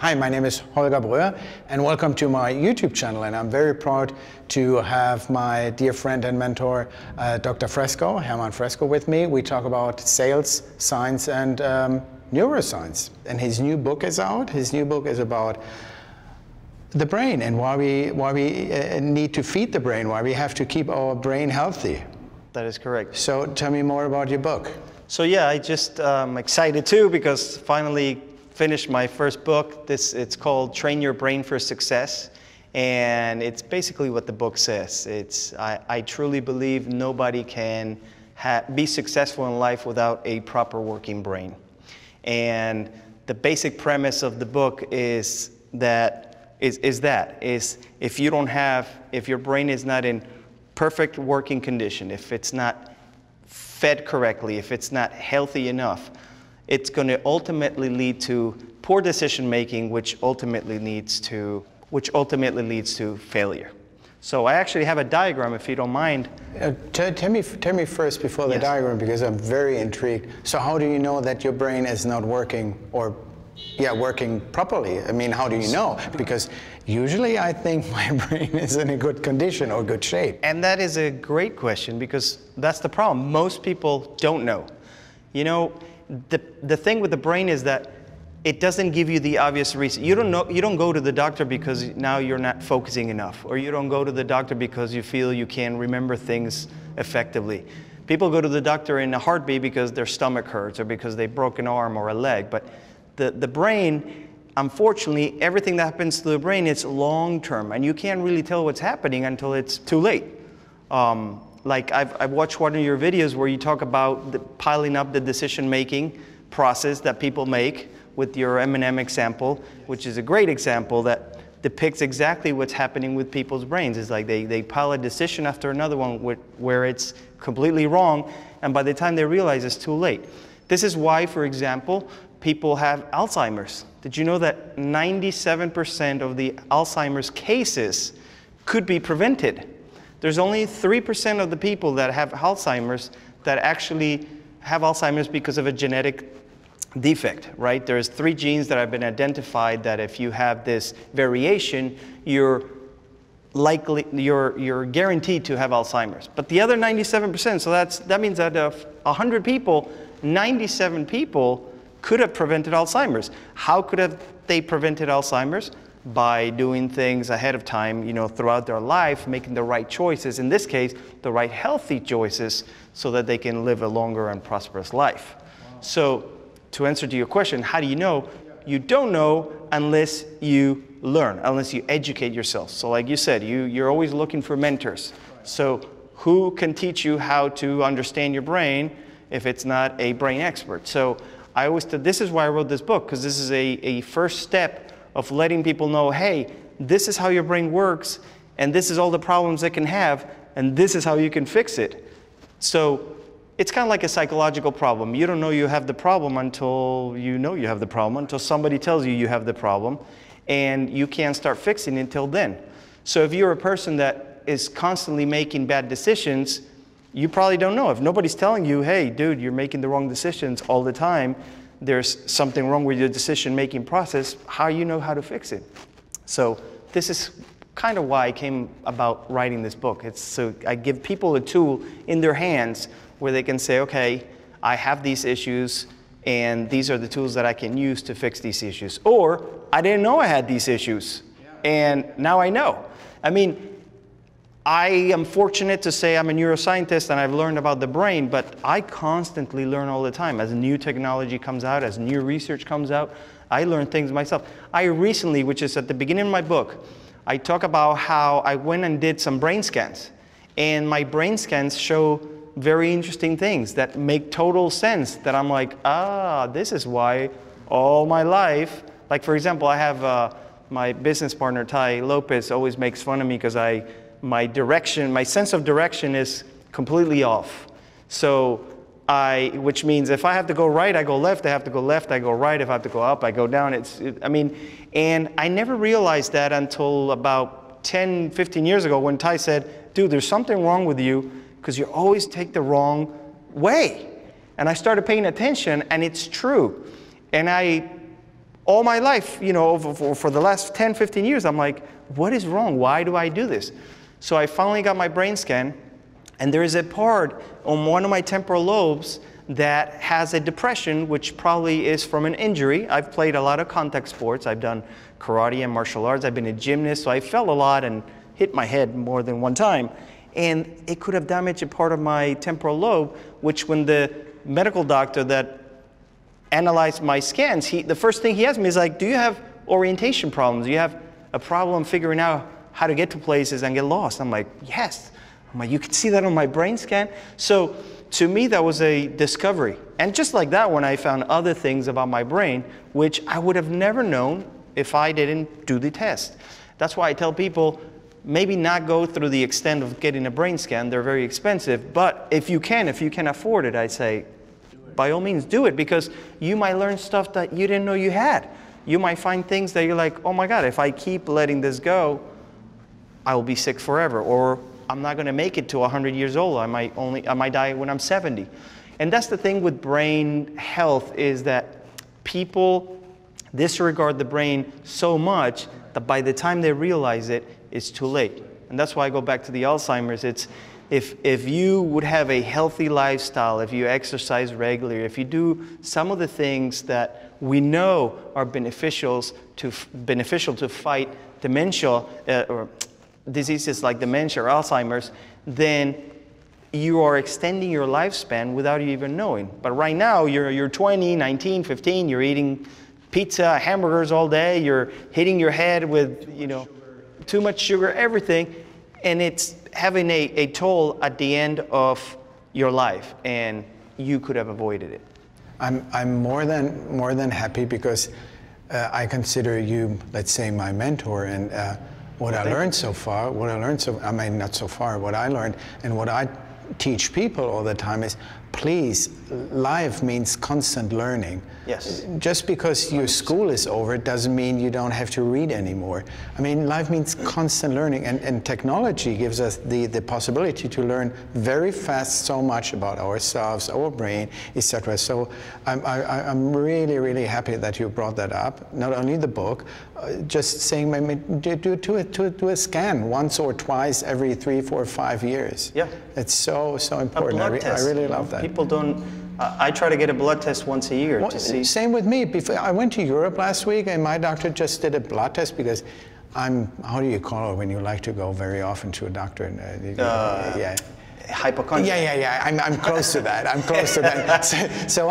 Hi, my name is Holger Broeer, and welcome to my YouTube channel. And I'm very proud to have my dear friend and mentor, Dr. Fresco, Hermann Fresco, with me. We talk about sales, science, and neuroscience. And his new book is out. His new book is about the brain and why we need to feed the brain, why we have to keep our brain healthy. That is correct. So tell me more about your book. So yeah, I just excited too because finally finished my first book. It's called Train Your Brain for Success, and it's basically what the book says. I truly believe nobody can be successful in life without a proper working brain. And the basic premise of the book is if your brain is not in perfect working condition, if it's not fed correctly, if it's not healthy enough, it's going to ultimately lead to poor decision making, which ultimately leads to failure. So I actually have a diagram, if you don't mind. Tell me first before the diagram, because I'm very intrigued. So how do you know that your brain is not working working properly? I mean, how do you know? Because usually I think my brain is in a good condition or good shape. And that is a great question, because that's the problem. Most people don't know. You know, the thing with the brain is that it doesn't give you the obvious reason. You don't go to the doctor because now you're not focusing enough, or you don't go to the doctor because you feel you can't remember things effectively. People go to the doctor in a heartbeat because their stomach hurts or because they broke an arm or a leg. But the brain, unfortunately, everything that happens to the brain is long-term, and you can't really tell what's happening until it's too late. Like I've watched one of your videos where you talk about piling up the decision-making process that people make with your M&M example, which is a great example that depicts exactly what's happening with people's brains. It's like they pile a decision after another one where it's completely wrong, and by the time they realize it's too late. This is why, for example, people have Alzheimer's. Did you know that 97% of the Alzheimer's cases could be prevented? There's only 3% of the people that have Alzheimer's that actually have Alzheimer's because of a genetic defect, right? There's 3 genes that have been identified that if you have this variation, you're guaranteed to have Alzheimer's. But the other 97%, so that means that of 100 people, 97 people could have prevented Alzheimer's. How could they prevented Alzheimer's? By doing things ahead of time, throughout their life, making the right choices, in this case, the right healthy choices, so that they can live a longer and prosperous life. Wow. So, to answer to your question, how do you know? You don't know unless you learn, unless you educate yourself. So like you said, you're always looking for mentors. So who can teach you how to understand your brain if it's not a brain expert? So I always thought this is why I wrote this book, because this is a first step of letting people know, hey, this is how your brain works, and this is all the problems it can have, and this is how you can fix it. So it's kind of like a psychological problem. You don't know you have the problem until you know you have the problem, until somebody tells you you have the problem, and you can't start fixing it until then. So if you're a person that is constantly making bad decisions, you probably don't know. If nobody's telling you, hey, dude, you're making the wrong decisions all the time, there's something wrong with your decision-making process, how you know how to fix it? So this is kind of why I came about writing this book. It's so I give people a tool in their hands where they can say, okay, I have these issues, and these are the tools that I can use to fix these issues. Or, I didn't know I had these issues, and now I know. I mean, I am fortunate to say I'm a neuroscientist and I've learned about the brain, but I constantly learn all the time. As new technology comes out, as new research comes out, I learn things myself. I recently, which is at the beginning of my book, I talk about how I went and did some brain scans. And my brain scans show very interesting things that make total sense, that I'm like, this is why all my life, like for example, I have my business partner, Ty Lopez, always makes fun of me because my sense of direction is completely off. So which means if I have to go right, I go left. I have to go left, I go right. If I have to go up, I go down. And I never realized that until about 10, 15 years ago when Ty said, dude, there's something wrong with you because you always take the wrong way. And I started paying attention, and it's true. And I all my life, you know, for the last 10, 15 years, I'm like, what is wrong? Why do I do this? So I finally got my brain scan, and there is a part on one of my temporal lobes that has a depression, which probably is from an injury. I've played a lot of contact sports. I've done karate and martial arts. I've been a gymnast, so I fell a lot and hit my head more than one time. And it could have damaged a part of my temporal lobe, which when the medical doctor that analyzed my scans, the first thing he asked me is like, do you have orientation problems? Do you have a problem figuring out how to get to places and get lost? I'm like, yes. I'm like, you can see that on my brain scan. So to me, that was a discovery. And just like that one, I found other things about my brain, which I would have never known if I didn't do the test. That's why I tell people, maybe not go through the extent of getting a brain scan. They're very expensive. But if you can afford it, I say, by all means, do it, because you might learn stuff that you didn't know you had. You might find things that you're like, oh my God, if I keep letting this go, I will be sick forever, or I'm not going to make it to 100 years old. I might die when I'm 70. And that's the thing with brain health, is that people disregard the brain so much that by the time they realize it, it's too late. And that's why I go back to the Alzheimer's. It's if you would have a healthy lifestyle, if you exercise regularly, if you do some of the things that we know are beneficial to fight dementia or diseases like dementia or Alzheimer's, then you are extending your lifespan without you even knowing. But right now, you're 20, 19, 15, you're eating pizza, hamburgers all day, you're hitting your head with, you know, too much sugar, everything, and it's having a toll at the end of your life, and you could have avoided it. I'm more than happy, because I consider you, let's say, my mentor, and what I learned so far, what I learned and what I teach people all the time is, please, life means constant learning. Yes. Just because your school is over doesn't mean you don't have to read anymore. I mean, life means constant learning, and technology gives us the possibility to learn very fast so much about ourselves, our brain, etc. So I'm really, really happy that you brought that up. Not only the book, just saying, do a scan once or twice every 3, 4, 5 years. Yeah. It's so important. I really love that. People don't. I try to get a blood test once a year to see. Same with me. I went to Europe last week, and my doctor just did a blood test, because how do you call it when you like to go very often to a doctor? Yeah. Hypochondria. Yeah. I'm close to that. I'm close to that. So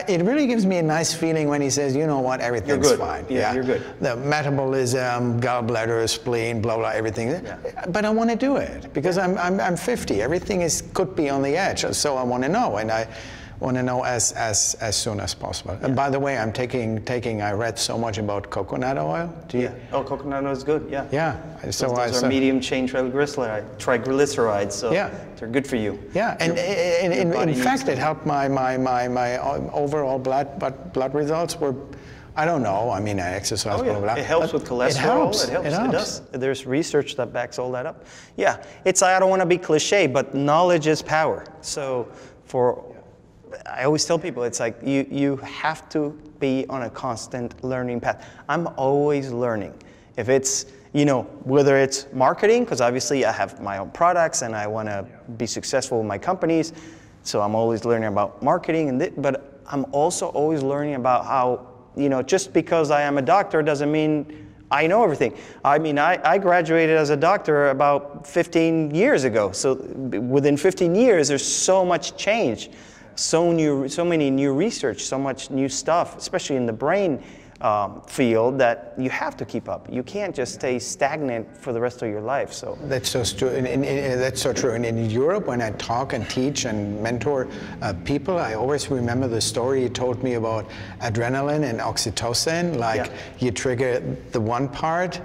it really gives me a nice feeling when he says, you know what, everything's fine. Yeah, you're good. The metabolism, gallbladder, spleen, blah, blah, everything. Yeah. But I want to do it, because I'm 50. Everything could be on the edge. So I want to know, and I want to know as soon as possible. Yeah. And by the way, I'm I read so much about coconut oil. Oh, coconut oil is good, yeah. Yeah. So those are medium chain triglycerides, so they're good for you. Yeah, and in fact, it helped my overall blood results were, I don't know, I mean, I exercise, blah, blah, blah. It helps with cholesterol. It helps. There's research that backs all that up. Yeah, I don't want to be cliche, but knowledge is power. So I always tell people, it's like you have to be on a constant learning path. I'm always learning. If it's, whether it's marketing, because obviously I have my own products and I want to be successful with my companies, so I'm always learning about marketing, but I'm also always learning about how, just because I am a doctor doesn't mean I know everything. I mean, I graduated as a doctor about 15 years ago, so within 15 years there's so much change. So many new research, so much new stuff, especially in the brain field, that you have to keep up. You can't just stay stagnant for the rest of your life. So that's so true. That's so true. And in Europe, when I talk and teach and mentor people, I always remember the story you told me about adrenaline and oxytocin. Like you trigger the one part,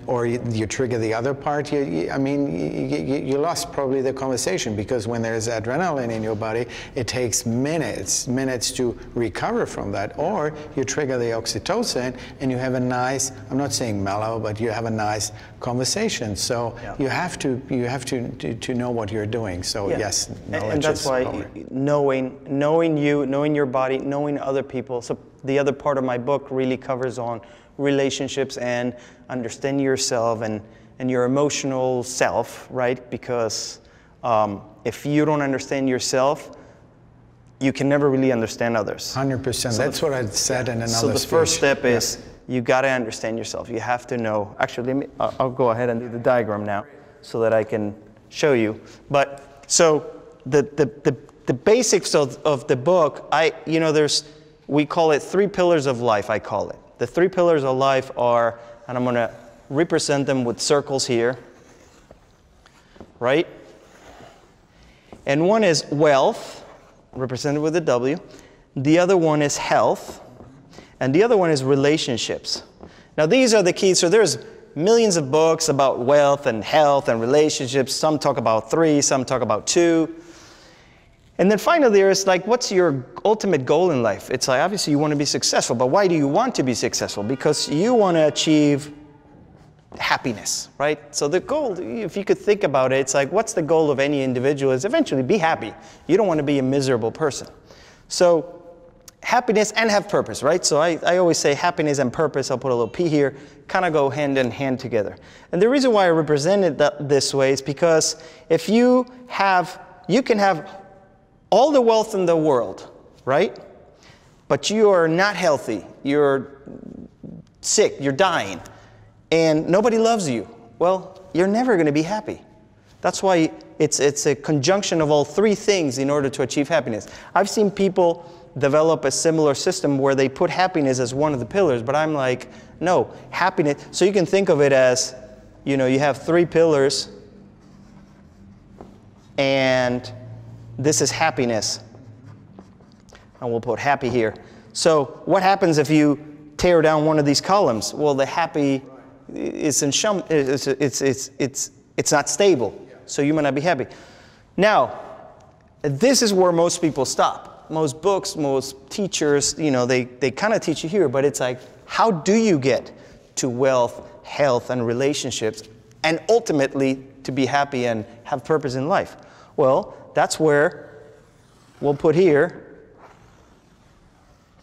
or you trigger the other part. You lost probably the conversation, because when there's adrenaline in your body, it takes minutes to recover from that. Or you trigger the oxytocin, and you have a nice, I'm not saying mellow, but you have a nice conversation. So you have to know what you're doing. So yes, knowledge and that's why knowing you, knowing your body, knowing other people. So The other part of my book really covers on relationships and understanding yourself and your emotional self, right? Because if you don't understand yourself, you can never really understand others. 100%. That's what I said in another speech. So the first step is you got to understand yourself. You have to know. Actually, I'll go ahead and do the diagram now so that I can show you. But so the basics of the book, we call it 3 pillars of life, I call it. The 3 pillars of life are, and I'm going to represent them with circles here, right? And one is wealth, represented with a W. The other one is health. And the other one is relationships. Now these are the keys. So there's millions of books about wealth and health and relationships. Some talk about 3, some talk about 2. And then finally there's like, what's your ultimate goal in life? It's like, obviously you want to be successful, but why do you want to be successful? Because you want to achieve happiness, right? So the goal, if you could think about it, it's like, what's the goal of any individual is eventually be happy. You don't want to be a miserable person. So happiness and have purpose, right? So I always say happiness and purpose, I'll put a little P here, kind of go hand in hand together. And the reason why I represent it this way is because if you can have all the wealth in the world, right? But you are not healthy, you're sick, you're dying, and nobody loves you. Well, you're never going to be happy. That's why it's a conjunction of all 3 things in order to achieve happiness. I've seen people develop a similar system where they put happiness as one of the pillars, but I'm like, no, happiness. So you can think of it as, you have 3 pillars, and this is happiness. And we'll put happy here. So what happens if you tear down one of these columns? Well, the happy it's not stable, so you might not be happy. Now, this is where most people stop. Most books, most teachers, they kind of teach you here, but it's like, how do you get to wealth, health, and relationships, and ultimately to be happy and have purpose in life? Well, that's where we'll put here,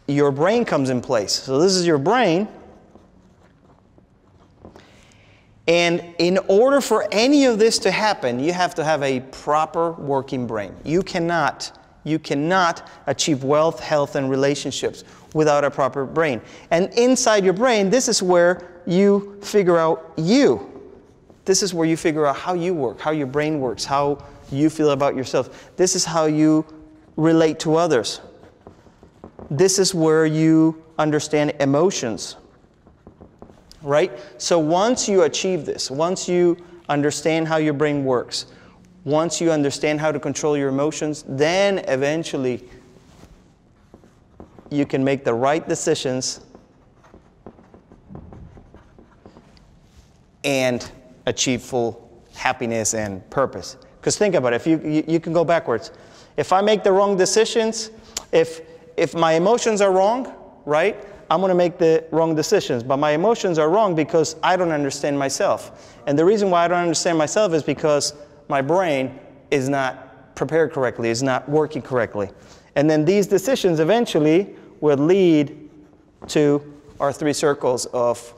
your brain comes in place. So this is your brain. And in order for any of this to happen, you have to have a proper working brain. You cannot achieve wealth, health, and relationships without a proper brain. And inside your brain, this is where you figure out you. This is where you figure out how you work, how your brain works, how you feel about yourself. This is how you relate to others. This is where you understand emotions. Right? So once you achieve this, once you understand how your brain works, once you understand how to control your emotions, then eventually you can make the right decisions and achieve full happiness and purpose. Because think about it, if you can go backwards. If I make the wrong decisions, if my emotions are wrong, right? I'm going to make the wrong decisions. But my emotions are wrong because I don't understand myself. And the reason why I don't understand myself is because my brain is not prepared correctly, is not working correctly. And then these decisions eventually would lead to our 3 circles of,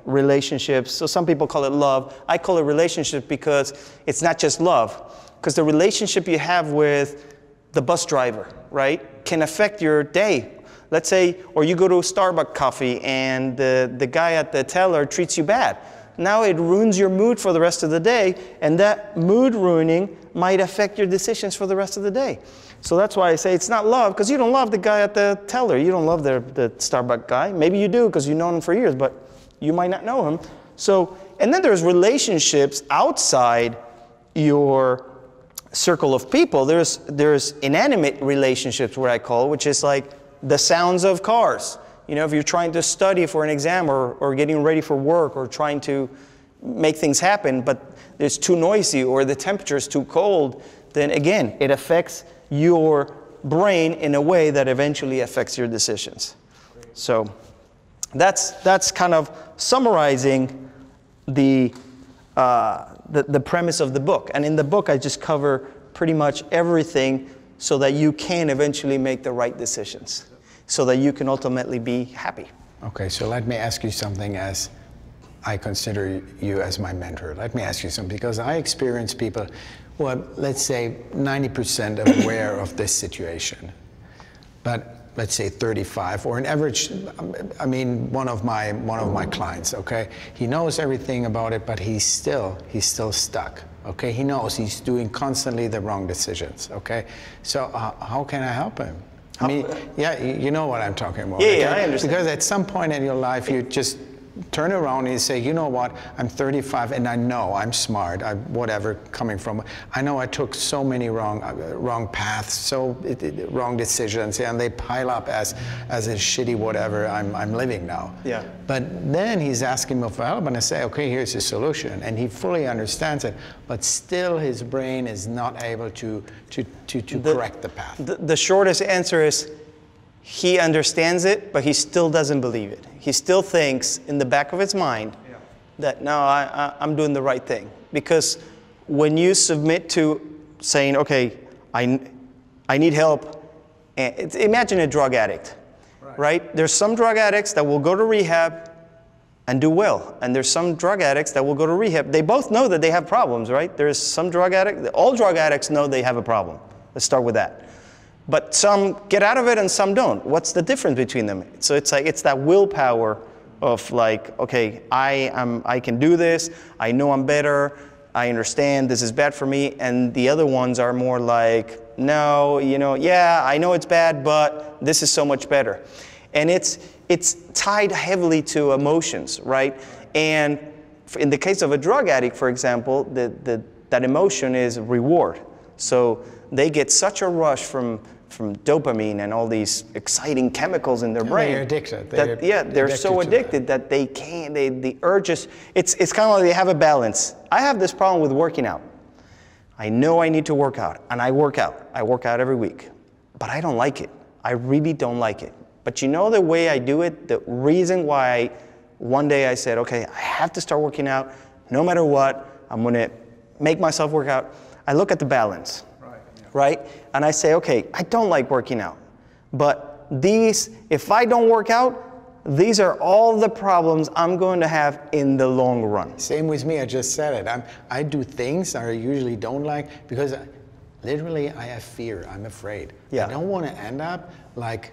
relationships. So some people call it love. I call it relationship because it's not just love. Because the relationship you have with the bus driver, right, can affect your day. Let's say, or you go to a Starbucks coffee and the guy at the teller treats you bad. Now it ruins your mood for the rest of the day, and that mood ruining might affect your decisions for the rest of the day. So that's why I say it's not love, because you don't love the guy at the teller. You don't love the Starbucks guy. Maybe you do because you've known him for years, but you might not know him. So, and then there's relationships outside your circle of people. There's inanimate relationships, what I call, which is like the sounds of cars. If you're trying to study for an exam or getting ready for work or trying to make things happen, but it's too noisy or the temperature is too cold, then again, it affects your brain in a way that eventually affects your decisions. So that's kind of summarizing the premise of the book. And in the book, I just cover pretty much everything so that you can eventually make the right decisions. so that you can ultimately be happy. Okay, so let me ask you something, as I consider you as my mentor. Let me ask you something, because I experience people who are, let's say, 90% aware of this situation, but let's say 35, or an average, I mean, one of my clients, okay? He knows everything about it, but he's still stuck, okay? He knows he's doing constantly the wrong decisions, okay? So how can I help him? I mean, yeah, you know what I'm talking about. Yeah, okay? yeah, I understand. Because at some point in your life, you just turn around and you say, you know what, I'm 35 and I know I'm smart, whatever, coming from, I know I took so many wrong paths, wrong decisions, and they pile up as a shitty whatever I'm living now. Yeah. But then he's asking me for help, and I say, okay, here's the solution, and he fully understands it, but still his brain is not able to correct the path. The shortest answer is, he understands it, but he still doesn't believe it. He still thinks in the back of his mind that, no, I'm doing the right thing. Because when you submit to saying, okay, I need help, imagine a drug addict, right? There's some drug addicts that will go to rehab and do well. And there's some drug addicts that will go to rehab. They both know that they have problems, right? There's some drug addicts, all drug addicts know they have a problem. Let's start with that. But some get out of it and some don't. What's the difference between them? So it's like, it's that willpower of like, okay, I can do this, I know I'm better, I understand this is bad for me, and the other ones are more like, no, you know, yeah, I know it's bad, but this is so much better. And it's tied heavily to emotions, right? And in the case of a drug addict, for example, that emotion is reward. So they get such a rush from dopamine and all these exciting chemicals in their brain. They're addicted. They're so addicted that they can't, the urges, it's kind of like they have a balance. I have this problem with working out. I know I need to work out, and I work out. I work out every week, but I don't like it. I really don't like it. But you know the way I do it, the reason why one day I said, okay, I have to start working out, no matter what, I'm gonna make myself work out. I look at the balance. Right? And I say, okay, I don't like working out, but if I don't work out, these are all the problems I'm going to have in the long run. Same with me, I just said it. I do things I usually don't like because literally I have fear, I'm afraid. Yeah. I don't want to end up like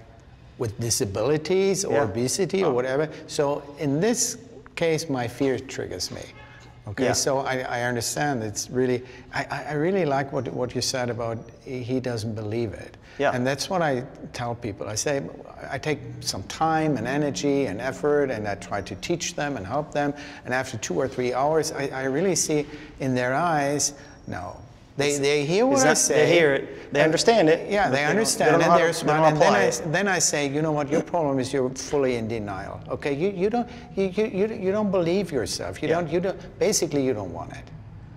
with disabilities or obesity or whatever. So in this case, my fear triggers me. Okay, so I understand. It's really, I really like what you said about he doesn't believe it. Yeah. And that's what I tell people. I say, I take some time and energy and effort, and I try to teach them and help them. And after 2 or 3 hours, I really see in their eyes, no. They hear what I say. They hear it. They understand it. Yeah, they understand, and they're smart. And then I say, you know what? Your problem is you're fully in denial. Okay, you don't believe yourself. You don't. Basically, you don't want it.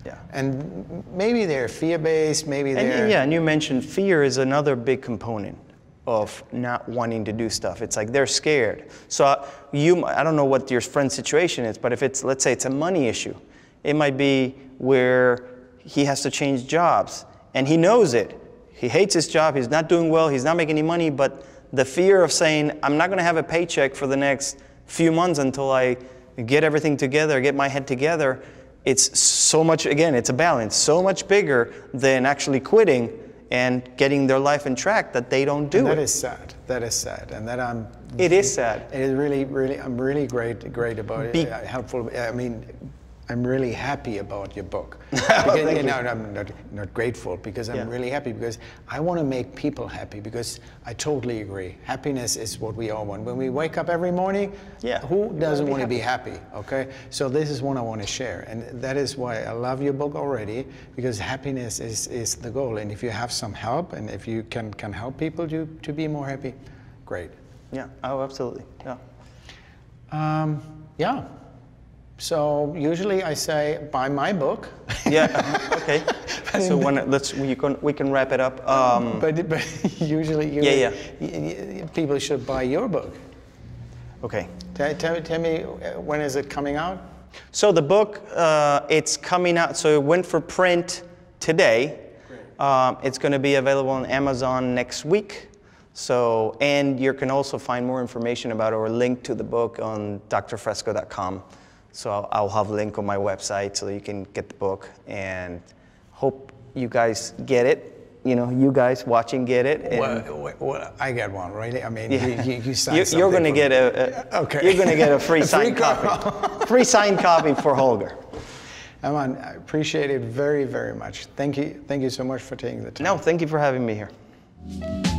Yeah. And maybe they're fear-based. Maybe they're. And you mentioned fear is another big component of not wanting to do stuff. It's like they're scared. So I don't know what your friend's situation is, but if it's, let's say it's a money issue, it might be where he has to change jobs, and he knows it. He hates his job, he's not doing well, he's not making any money, but the fear of saying, I'm not gonna have a paycheck for the next few months until I get everything together, get my head together, it's so much, again, it's a balance, so much bigger than actually quitting and getting their life in track that they don't do it. That is sad, and that it is sad. It is really, I'm really great about it, helpful, I mean, I'm really happy about your book. Because, no, I'm not grateful, because I'm really happy, because I want to make people happy, because I totally agree. Happiness is what we all want. When we wake up every morning, who doesn't want to be happy, okay? So this is what I want to share, and that is why I love your book already, because happiness is the goal. And if you have some help, and if you can help people to be more happy, great. Yeah, oh, absolutely, yeah. Yeah. So usually I say, buy my book. Yeah. Okay. So we can wrap it up. But usually, people should buy your book. Okay. Tell me, when is it coming out? So the book, it's coming out. So it went for print today. It's going to be available on Amazon next week. So, and you can also find more information about or link to the book on drfresco.com. So I'll have a link on my website so you can get the book, and hope you guys get it. You know, you guys watching get it. Well, I get one, right? I mean, Yeah. you signed You're going to get you're going to get a free signed copy. Free signed copy for Holger. Herman, I appreciate it very, very much. Thank you so much for taking the time. No, thank you for having me here.